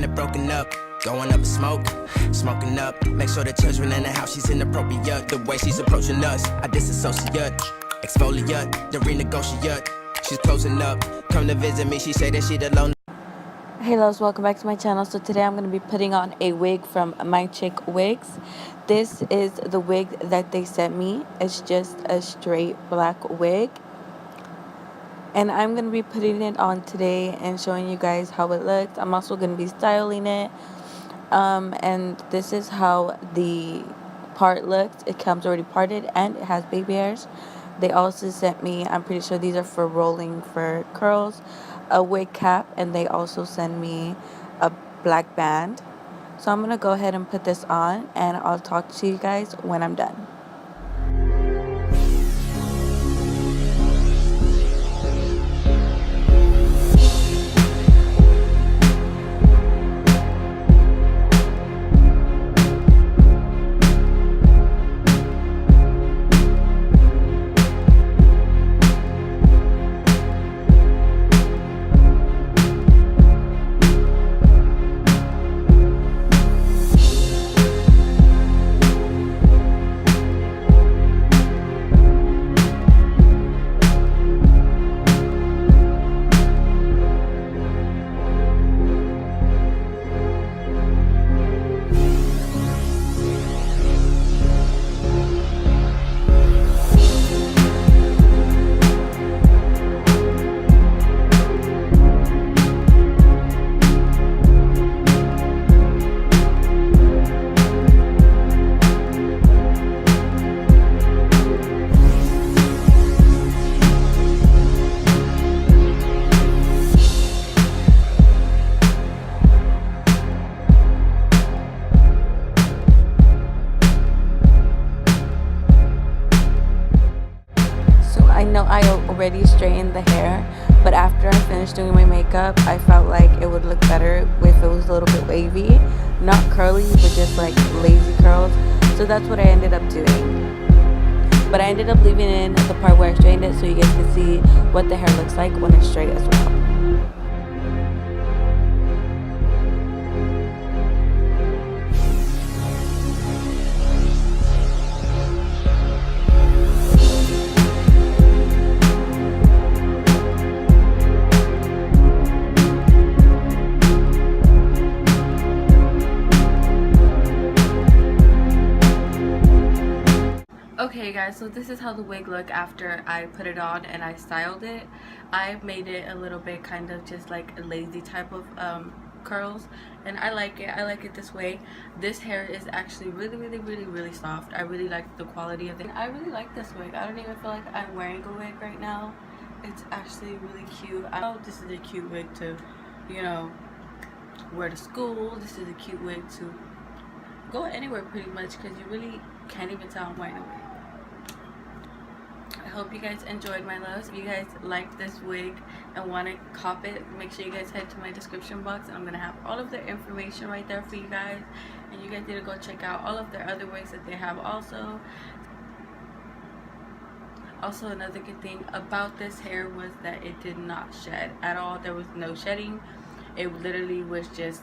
it broken up. Going up in smoke, smoking up. Make sure the children in the house, she's inappropriate. The way she's approaching us, I disassociate. Exfoliate, the renegotiate. She's closing up, come to visit me, she say that she alone. Hey loves, welcome back to my channel. So today I'm going to be putting on a wig from Mychicwigs. This is the wig that they sent me. It's just a straight black wig. And I'm going to be putting it on today and showing you guys how it looks. I'm also going to be styling it. And this is how the part looks. It comes already parted and it has baby hairs. They also sent me, I'm pretty sure these are for rolling for curls, a wig cap, and they also send me a black band. So I'm going to go ahead and put this on, and I'll talk to you guys when I'm done. I know I already straightened the hair, but after I finished doing my makeup, I felt like it would look better if it was a little bit wavy. Not curly, but just like lazy curls. So that's what I ended up doing. But I ended up leaving in the part where I straightened it so you guys can see what the hair looks like when it's straight as well. Okay guys, so this is how the wig looked after I put it on and I styled it. I made it a little bit kind of just like a lazy type of curls, and I like it this way. This hair is actually really soft. I really like the quality of it. I really like this wig. I don't even feel like I'm wearing a wig right now. It's actually really cute. I know this is a cute wig to, you know, wear to school. This is a cute wig to go anywhere pretty much, because you really can't even tell I'm wearing a wig. I hope you guys enjoyed my loves. If you guys like this wig and want to cop it, make sure you guys head to my description box. I'm going to have all of their information right there for you guys. And you guys need to go check out all of their other wigs that they have also. Also, another good thing about this hair was that it did not shed at all. There was no shedding. It literally was just,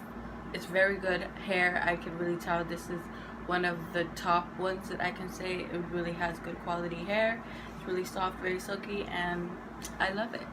it's very good hair. I can really tell this is one of the top ones that I can say. It really has good quality hair. It's really soft, very silky, and I love it.